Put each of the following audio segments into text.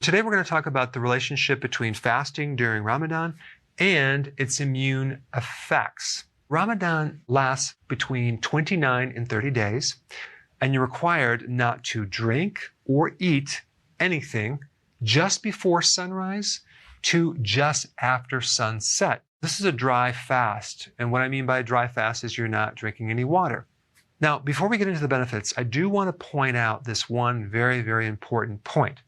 today we're going to talk about the relationship between fasting during Ramadan and its immune effects. Ramadan lasts between 29 and 30 days, and you're required not to drink or eat anything just before sunrise to just after sunset. This is a dry fast, and what I mean by a dry fast is you're not drinking any water. Now, before we get into the benefits, I do want to point out this one very, very important point.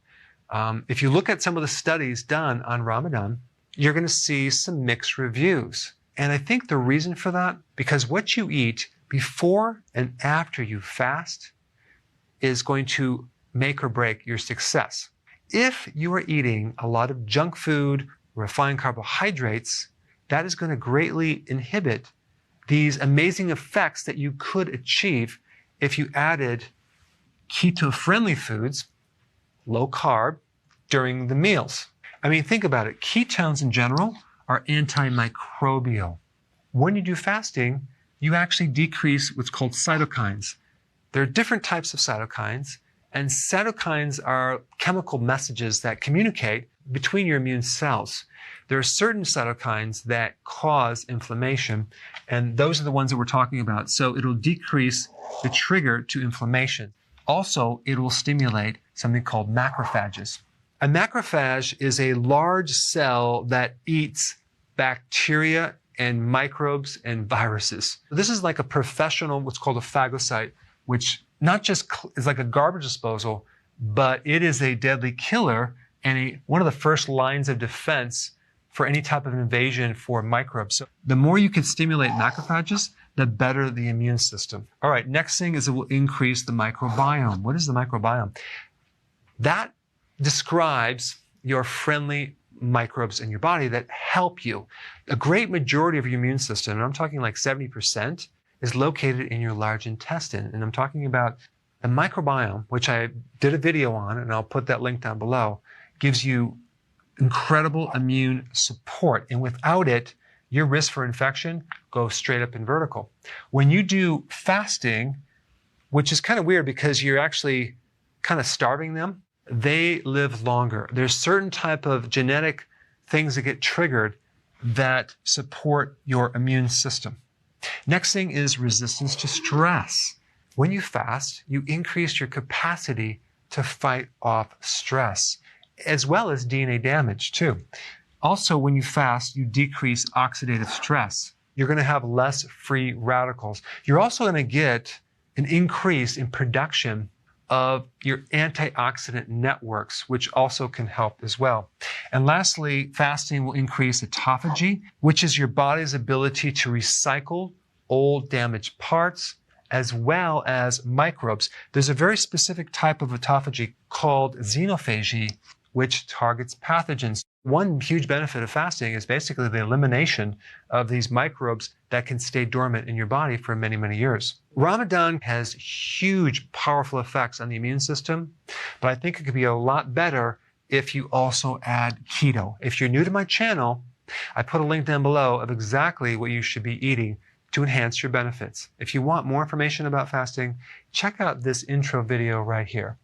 If you look at some of the studies done on Ramadan, you're going to see some mixed reviews. And I think the reason for that, because what you eat before and after you fast is going to make or break your success. If you are eating a lot of junk food, refined carbohydrates, that is going to greatly inhibit these amazing effects that you could achieve if you added keto-friendly foods, low carb, during the meals. I mean, think about it. Ketones in general are antimicrobial. When you do fasting, you actually decrease what's called cytokines. There are different types of cytokines, and cytokines are chemical messages that communicate between your immune cells. There are certain cytokines that cause inflammation, and those are the ones that we're talking about. So it'll decrease the trigger to inflammation. Also, it will stimulate something called macrophages. A macrophage is a large cell that eats bacteria and microbes and viruses. This is like a professional, what's called a phagocyte, which not just is like a garbage disposal, but it is a deadly killer and one of the first lines of defense for any type of invasion for microbes. So the more you can stimulate macrophages, the better the immune system. All right, next thing is it will increase the microbiome. What is the microbiome? That describes your friendly microbes in your body that help you. A great majority of your immune system, and I'm talking like 70%, is located in your large intestine. And I'm talking about the microbiome, which I did a video on, and I'll put that link down below, gives you incredible immune support. And without it, your risk for infection goes straight up in vertical. When you do fasting, which is kind of weird because you're actually kind of starving them, they live longer. There's certain type of genetic things that get triggered that support your immune system. Next thing is resistance to stress. When you fast, you increase your capacity to fight off stress, as well as DNA damage too. Also, when you fast, you decrease oxidative stress. You're going to have less free radicals. You're also going to get an increase in production of your antioxidant networks, which also can help as well. And lastly, fasting will increase autophagy, which is your body's ability to recycle old damaged parts as well as microbes. There's a very specific type of autophagy called xenophagy, which targets pathogens. One huge benefit of fasting is basically the elimination of these microbes that can stay dormant in your body for many, many years. Ramadan has huge, powerful effects on the immune system, but I think it could be a lot better if you also add keto. If you're new to my channel, I put a link down below of exactly what you should be eating to enhance your benefits. If you want more information about fasting, check out this intro video right here.